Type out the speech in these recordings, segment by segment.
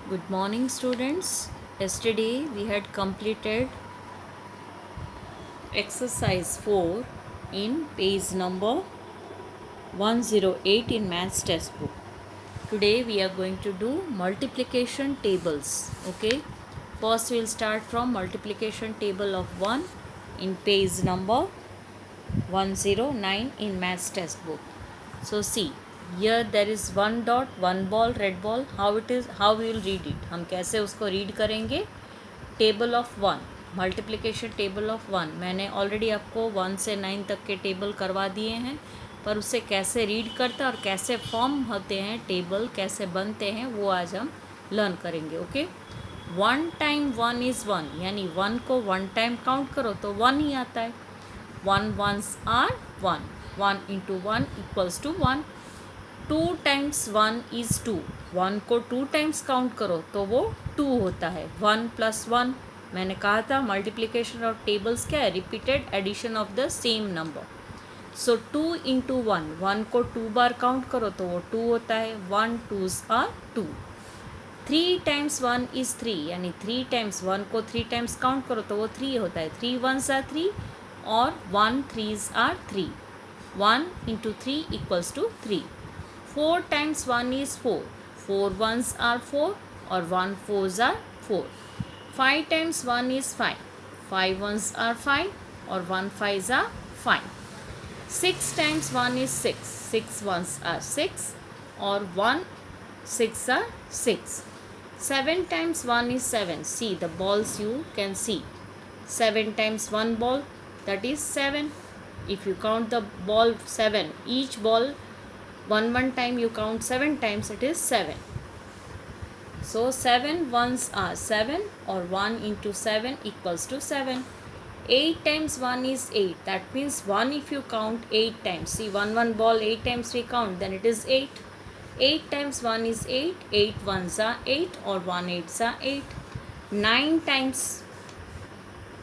Good morning, students. Yesterday we had completed exercise 4 in page number 108 in maths textbook. Today we are going to do multiplication tables. Okay. First we will start from multiplication table of 1 in page number 109 in maths textbook. So see, here there is one dot, one ball, red ball. How it is, how we will read it? हम कैसे उसको read करेंगे? Table of one, multiplication table of one मैंने already आपको 1 से 9 तक के table करवा दिए हैं, पर उससे कैसे रीड करते हैं और कैसे फॉर्म होते हैं टेबल, कैसे बनते हैं, वो आज हम लर्न करेंगे. ओके. 1 टाइम 1 इज़ 1, यानी 1 को 1 टाइम काउंट करो तो 1 ही आता है. 1 ones are 1, 1 into 1 equals to 1. 2 times 1 is 2, 1 को 2 टाइम्स काउंट करो तो वो 2 होता है. 1 प्लस 1, मैंने कहा था मल्टीप्लिकेशन ऑफ टेबल्स क्या है? Repeated addition of the same number. So 2 into 1, 1 को 2 बार काउंट करो तो वो 2 होता है. 1 2s आर 2. 3 टाइम्स 1 इज़ 3, यानी 3 टाइम्स 1 को 3 टाइम्स काउंट करो तो वो 3 होता है. 3 1s आर 3 और 1 3s are 3. 1 into 3 equals to 3. 4 times 1 is 4, 4 1s are 4 और 1 4s are 4. 5 times 1 is 5, 5 1s are 5 और 1 5s are 5. 6 times 1 is 6, 6 1s are 6 और 1 6 are 6. 7 times 1 is 7. See the balls you can see. 7 times 1 ball, that is 7. If you count the ball 7, each ball one time you count 7 times, it is 7. So 7 ones are 7 or 1 into 7 equals to 7. 8 times 1 is 8. That means 1 if you count 8 times. See, one ball 8 times we count, then it is 8. 8 times 1 is 8, 8 1s are 8 or 1 8s are 8. 9 times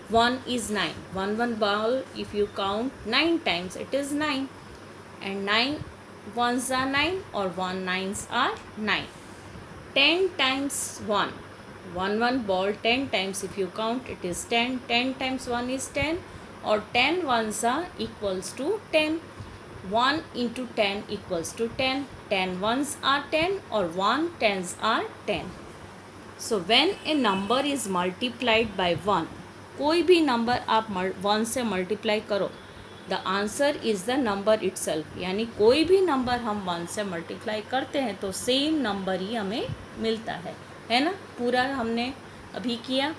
1 is 9. One ball if you count 9 times, it is 9. And 9 1s are 9 or 1 9s are 9. 10 times 1. One ball 10 times if you count, it is 10. 10 times 1 is 10 or 10 1s are equals to 10. 1 into 10 equals to 10. 10 1s are 10 or 1 10s are 10. So when a number is multiplied by 1, कोई भी number आप 1 से multiply करो, the answer is the number itself. यानी कोई भी number हम 1 से मल्टीप्लाई करते हैं तो सेम नंबर ही हमें मिलता है ना. पूरा हमने अभी किया.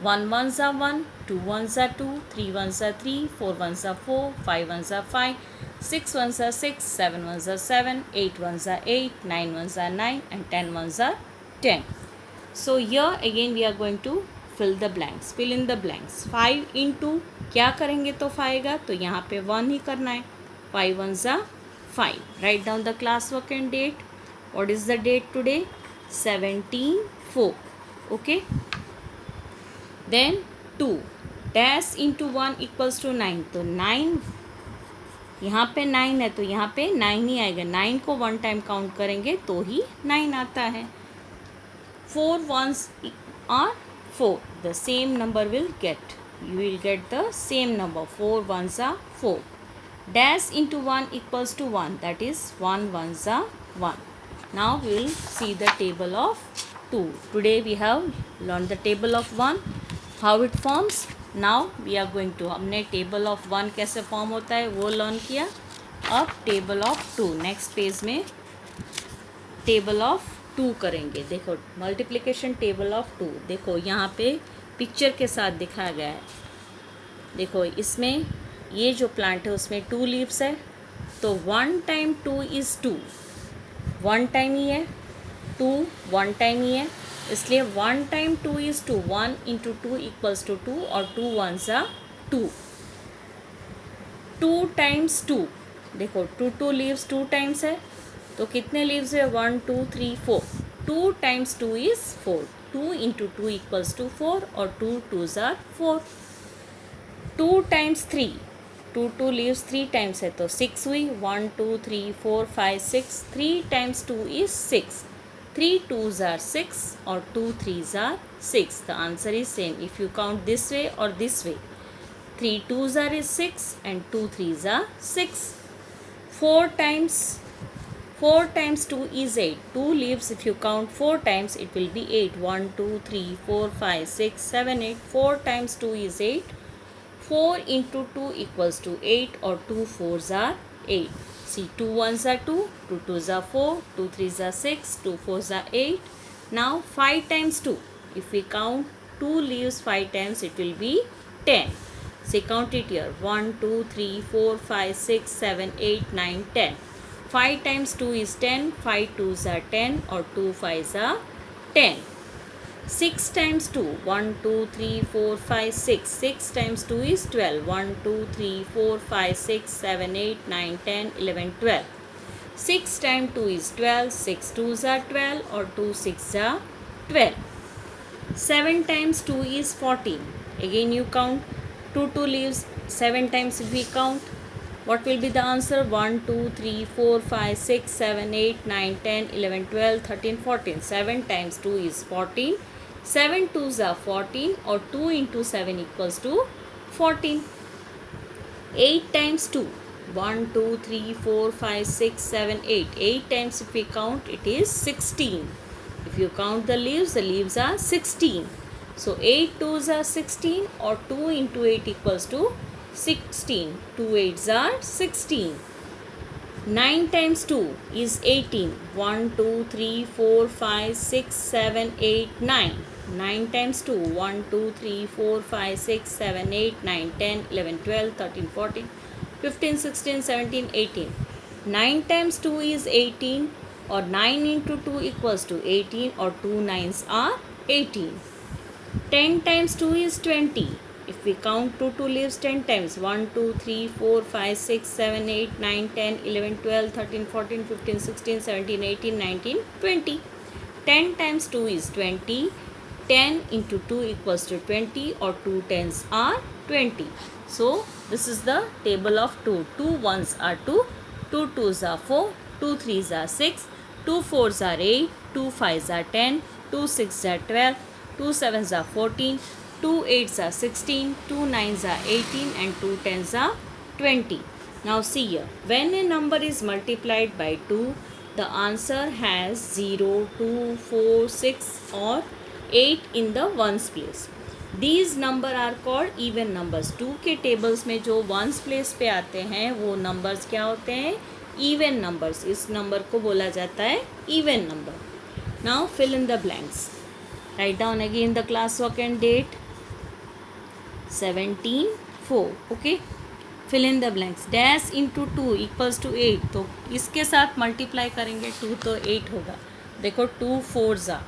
1 1s are 1, 2 1s are 2, 3 1s are 3, 4 1s are 4, 5 1s are 5, 6 1s are 6, 7 1s are 7, 8 1s are 8, 9 1s are 9 and 10 1s are 10. So here again we are going to fill the blanks. Fill in the blanks. 5 into क्या करेंगे तो 5 आएगा, तो यहाँ पे 1 ही करना है. 5 1s are 5. Write down the class work and date. What is the date today? 17/4. Okay. Then 2 dash into 1 equals to 9. तो 9 यहाँ पे 9 है तो यहाँ पे 9 ही आएगा. 9 को 1 टाइम काउंट करेंगे तो ही 9 आता है. 4 1s are 4. The same number will get. You will get the same number. 4 1s are 4. Dash into 1 equals to 1. That is 1 1s are 1. Now we will see the table of 2. Today we have learned the table of 1. How it forms. Now we are going to, हमने table of 1 कैसे form होता है वो learn किया. अब table of 2 next page में table of 2 करेंगे. देखो मल्टीप्लिकेशन टेबल ऑफ 2. देखो यहाँ पे पिक्चर के साथ दिखाया गया है. देखो इसमें ये जो प्लांट है उसमें 2 लीव्स है, तो 1 टाइम 2 इज़ 2. 1 टाइम ही है, 2 1 टाइम ही है, इसलिए 1 time 2 is 2. 1 into 2 equals to 2 और 2 1s are 2. 2 टाइम्स 2. देखो 2 लीव्स 2 टाइम्स है, तो कितने लीव्स है? 1 2 3 4. 2 times 2 is 4. 2 into 2 equals to 4 और 2 2s are 4. 2 times 3. 2 leaves 3 times है तो 6 हुई. 1 2 3 4 5 6. 3 times 2 is 6. 3 2s are 6 or 2 3s are 6. The answer is same if you count this way or this way. 3 2s are is 6 and 2 3s are 6. 4 times 2 is 8. 2 leaves, if you count 4 times, it will be 8. 1, 2, 3, 4, 5, 6, 7, 8. 4 times 2 is 8. 4 into 2 equals to 8 or 2 4s are 8. See, 2 1s are 2, 2 2s are 4, 2 3s are 6, 2 4s are 8. Now 5 times 2. If we count 2 leaves 5 times, it will be 10. See, count it here. 1, 2, 3, 4, 5, 6, 7, 8, 9, 10. 5 times 2 is 10. 5 2s are 10 or 2 5s are 10. 6 times 2. 1, 2, 3, 4, 5, 6. 6 times 2 is 12. 1, 2, 3, 4, 5, 6, 7, 8, 9, 10, 11, 12. 6 times 2 is 12. 6 2s are 12 or 2 6s are 12. 7 times 2 is 14. Again you count. 2 2 leaves. 7 times if we count, what will be the answer? 1, 2, 3, 4, 5, 6, 7, 8, 9, 10, 11, 12, 13, 14. 7 times 2 is 14. 7 2s are 14 or 2 into 7 equals to 14. 8 times 2. 1, 2, 3, 4, 5, 6, 7, 8. 8 times if we count, it is 16. If you count the leaves are 16. So 8 2s are 16 or 2 into 8 equals to 16. 2 8s are 16. 9 times 2 is 18. 1, 2, 3, 4, 5, 6, 7, 8, 9. 9 times 2. 1, 2, 3, 4, 5, 6, 7, 8, 9, 10, 11, 12, 13, 14, 15, 16, 17, 18. 9 times 2 is 18 or 9 into 2 equals to 18 or 2 9s are 18. 10 times 2 is 20. If we count 2 2 leaves 10 times. 1, 2, 3, 4, 5, 6, 7, 8, 9, 10, 11, 12, 13, 14, 15, 16, 17, 18, 19, 20. 10 times 2 is 20. 10 into 2 equals to 20 or 2 10s are 20. So, this is the table of 2. 2 1s are 2, 2 2s are 4, 2 3s are 6, 2 4s are 8, 2 5s are 10, 2 6s are 12, 2 7s are 14, 2 8s are 16, 2 9s are 18 and 2 10s are 20. Now see here, when a number is multiplied by 2, the answer has 0, 2, 4, 6 or 8 in the ones place. These number are called even numbers. 2 के tables में जो ones place पे आते हैं वो numbers क्या होते हैं? Even numbers. इस number को बोला जाता है even number. Now fill in the blanks. Write down again the class work and date. 17/4. Okay. Fill in the blanks. Dash into 2 equals to 8. तो इसके साथ multiply करेंगे 2 तो 8 होगा. देखो 2 4s are.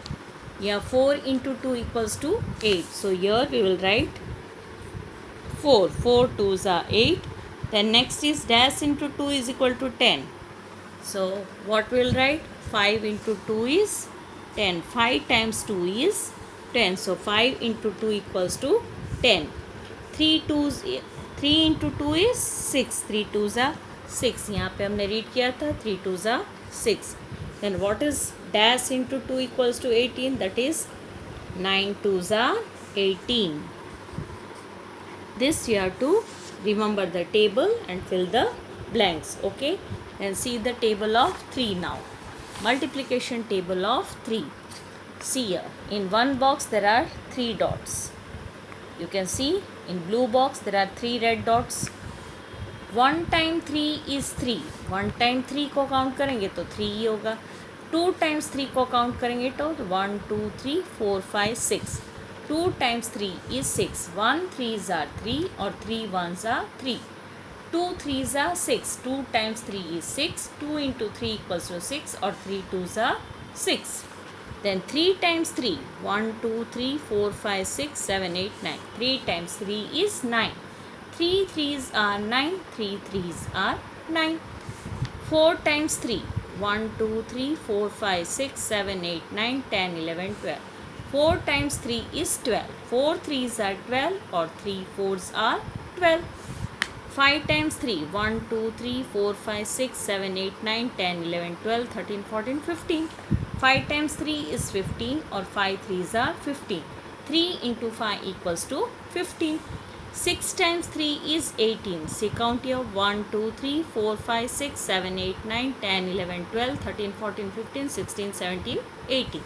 Yeah, 4 into 2 equals to 8. So here we will write 4. 4 2s are 8. Then next is dash into 2 is equal to 10. So what we will write? 5 into 2 is 10. 5 times 2 is 10. So 5 into 2 equals to 10. 3 into 2 is 6. 3 2s are 6. यहाँ पे हमने read किया था 3 2s are 6. Then what is dash into 2 equals to 18? That is 9 2s are 18. This you have to remember the table and fill the blanks. Okay. Then see the table of 3 now. Multiplication table of 3. See here. In one box there are 3 dots. You can see in blue box there are 3 red dots. 1 times 3 is 3. 1 times 3 को count करेंगे तो 3 ही होगा. 2 times 3 को count करेंगे तो 1 2 3 4 5 6. 2 times 3 is 6. 1 3s are 3 or 3 1s are 3. 2 3s are 6. 2 times 3 is 6. 2 into 3 equals to 6 or 3 2s are 6. Then 3 times 3. 1 2 3 4 5 6 7 8 9. 3 times 3 is 9. 3 3s are 9. 3 3s are 9. 4 times 3. 1 2 3 4 5 6 7 8 9 10 11 12. 4 times 3 is 12. 4 3s are 12 or 3 4s are 12. 5 times 3. 1 2 3 4 5 6 7 8 9 10 11 12 13 14 15. 5 times 3 is 15 or 5 3s are 15. 3 into 5 equals to 15. 6 times 3 is 18. See, count here. 1, 2, 3, 4, 5, 6, 7, 8, 9, 10, 11, 12, 13, 14, 15, 16, 17, 18.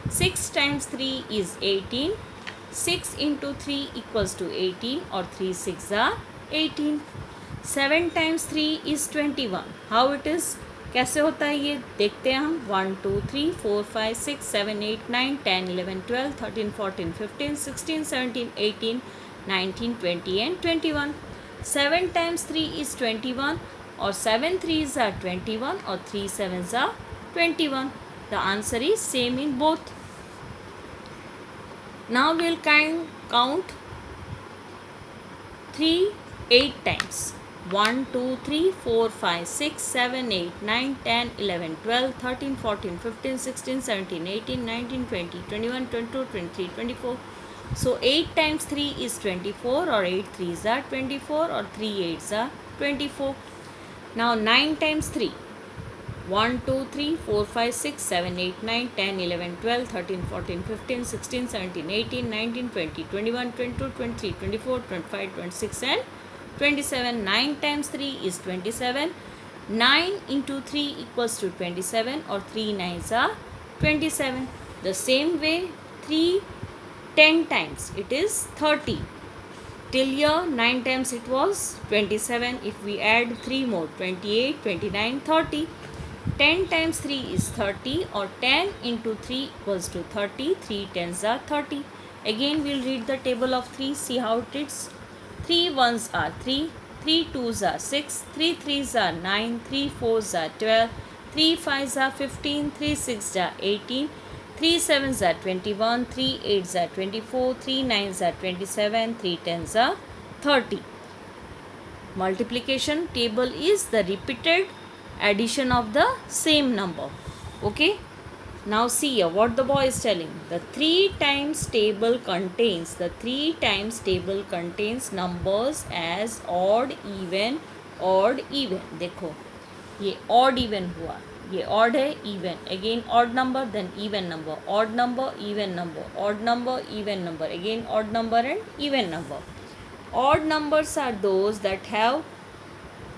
6 times 3 is 18. 6 into 3 equals to 18 or 3 6 are 18. 7 times 3 is 21. How it is? कैसे होता है ये देखते हैं हम. 1, 2, 3, 4, 5, 6, 7, 8, 9, 10, 11, 12, 13, 14, 15, 16, 17, 18, 19, 20 and 21. 7 times 3 is 21 or 7 3s are 21 or 3 7s are 21. The answer is same in both. Now we will count 3 8 times. 1, 2, 3, 4, 5, 6, 7, 8, 9, 10, 11, 12, 13, 14, 15, 16, 17, 18, 19, 20, 21, 22, 23, 24. So 8 times 3 is 24 or 8 3s are 24 or 3 8s are 24. Now 9 times 3. 1, 2, 3, 4, 5, 6, 7, 8, 9, 10, 11, 12, 13, 14, 15, 16, 17, 18, 19, 20, 21, 22, 23, 24, 25, 26 and 27. 9 times 3 is 27. 9 into 3 equals to 27 or 3 9s are 27. The same way 3 10 times it is 30. Till here 9 times it was 27. If we add 3 more, 28, 29, 30. 10 times 3 is 30 or 10 into 3 equals to 30. 3 10s are 30. Again we will read the table of 3. See how it is. 3 1s are 3, 3 2s are 6, 3 3s are 9, 3 4s are 12, 3 5s are 15, 3 6s are 18, 3 7s are 21, 3 8s are 24, 3 9s are 27, 3 10s are 30. Multiplication table is the repeated addition of the same number. Okay. Now see here what the boy is telling. The 3 times table contains numbers as odd, even, odd, even. देखो ये odd even हुआ, ये odd है, even. Again odd number, then even number, odd number, even number, odd number, even number, again odd number and even number. Odd numbers are those that have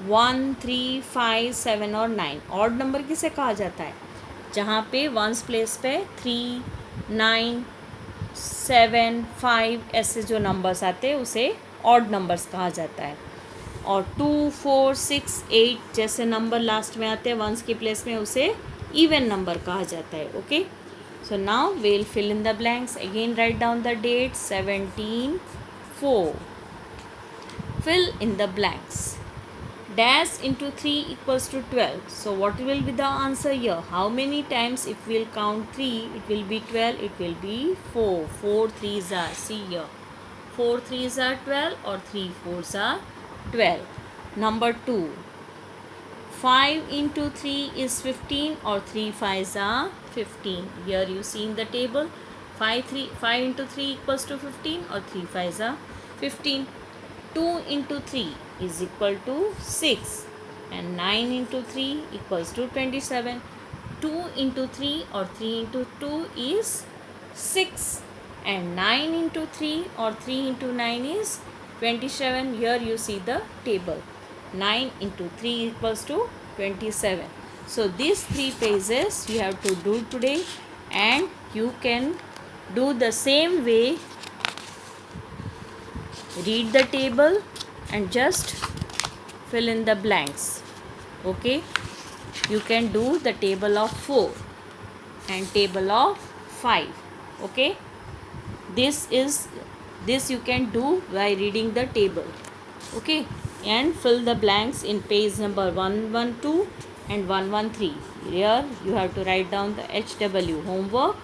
1, 3, 5, 7 और 9. odd number किसे कहा जाता है? जहाँ पे वंस प्लेस पे 3, 9, 7, 5 ऐसे जो नंबर्स आते हैं उसे ऑड नंबर्स कहा जाता है. और 2, 4, 6, 8 जैसे नंबर लास्ट में आते हैं वंस की प्लेस में उसे इवन नंबर कहा जाता है. Okay. So now we will fill in the blanks. Again write down the date. 17, 4. Fill in the blanks. Dash into 3 equals to 12. So what will be the answer here? How many times if we will count 3 it will be 12, it will be 4. 4 3s are, see here, 4 3s are 12 or 3 4s are 12. Number 2, 5 into 3 is 15 or 3 5s are 15. Here you see in the table 5 into 3 equals to 15 or 3 5s are 15. 2 into 3 is equal to 6 and 9 into 3 equals to 27. 2 into 3 or 3 into 2 is 6 and 9 into 3 or 3 into 9 is 27. Here you see the table. 9 into 3 equals to 27. So these 3 pages you have to do today and you can do the same way. Read the table and just fill in the blanks. Okay. You can do the table of 4 and table of 5. Okay. This you can do by reading the table. Okay. And fill the blanks in page number 112 and 113. Here you have to write down the HW homework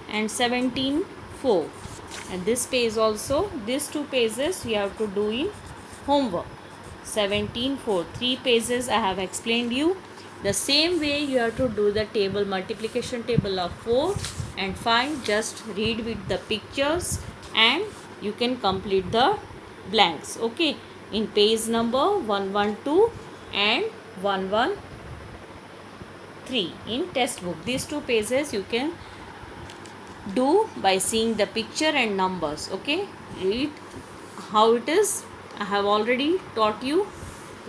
and 17:4. And this page also, these 2 pages you have to do in homework. 17:4. 3 pages I have explained you. The same way you have to do the table, multiplication table of 4 and 5. Just read with the pictures and you can complete the blanks. Okay. In page number 112 and 113. 3 in test book. These 2 pages you can do by seeing the picture and numbers. Okay, read how it is. I have already taught you.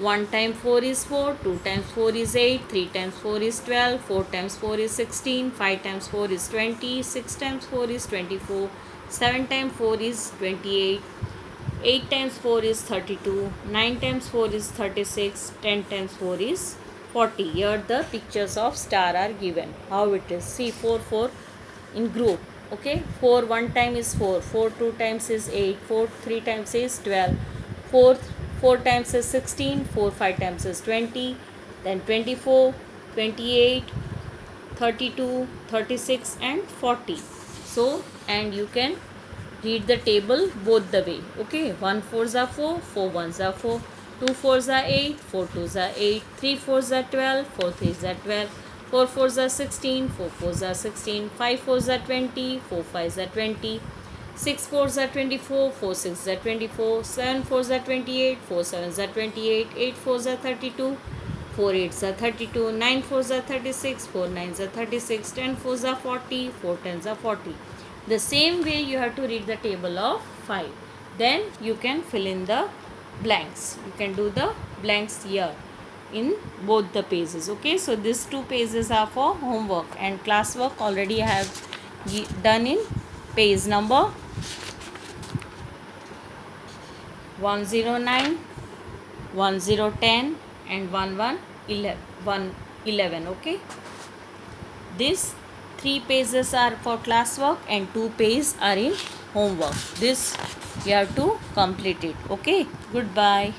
1 times 4 is 4, 2 times 4 is 8, 3 times 4 is 12, 4 times 4 is 16, 5 times 4 is 20, 6 times 4 is 24, 7 times 4 is 28, 8 times 4 is 32, 9 times 4 is 36, 10 times 4 is 40. Here the pictures of star are given. How it is. See 4 4 in group. Okay, 4 1 time is 4, 4 2 times is 8, 4 3 times is 12, 4 4 times is 16, 4 5 times is 20, then 24, 28, 32, 36 and 40. So, and you can read the table both the way. Okay, 1 4s are 4, 4 1s are 4, 2 4s are 8, 4 2s are 8, 3 4s are 12, 4 3s are 12, 4 4s are 16, 4 4s are 16, 5 4s are 20, 4 5s are 20, 6 4s are 24, 4 6s are 24, 7 4s are 28, 4 7s are 28, 8 4s are 32, 4 8s are 32, 9 4s are 36, 4 9s are 36, 10 4s are 40, 4 10s are 40. The same way you have to read the table of 5. Then you can fill in the blanks. You can do the blanks here in both the pages. Okay, so these 2 pages are for homework, and classwork already I have done in page number 109, 1010 and 111. Okay, these 3 pages are for classwork and 2 pages are in homework. This you have to complete it. Okay, goodbye.